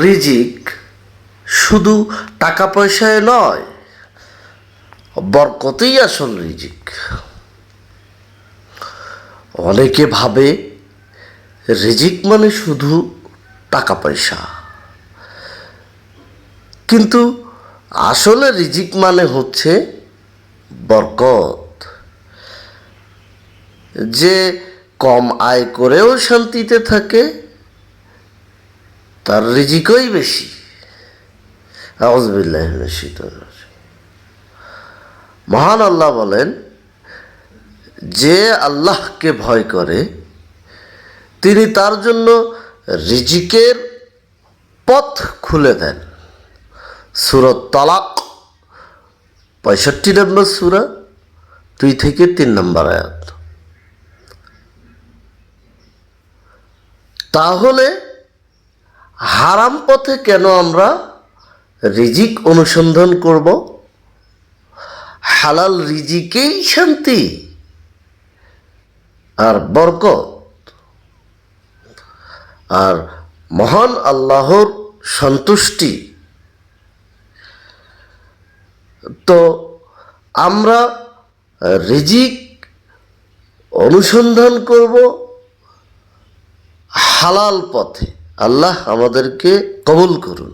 রিজিক শুধু টাকা পয়সায় নয়, বরকতেই আসল রিজিক। অনেকে ভাবে রিজিক মানে শুধু টাকা পয়সা, কিন্তু আসলে রিজিক মানে হচ্ছে বরকত। যে কম আয় করেও শান্তিতে থাকে তার রিজিকই বেশি। আউযুবিল্লাহি মিনাশ শাইতানির রাজিম। মহান আল্লাহ বলেন, যে আল্লাহকে ভয় করে তিনি তার জন্য রিজিকের পথ খুলে দেন। সূরা তালাক 65 নম্বর সূরা 2 থেকে 3 নম্বর আয়াত। তাহলে হারাম পথে কেন আমরা রিজিক অনুসন্ধান করব? হালাল রিজিকেই শান্তি আর বরকত, আর মহান আল্লাহর সন্তুষ্টি। তো আমরা রিজিক অনুসন্ধান করব হালাল পথে। আল্লাহ আমাদেরকে কবুল করুন।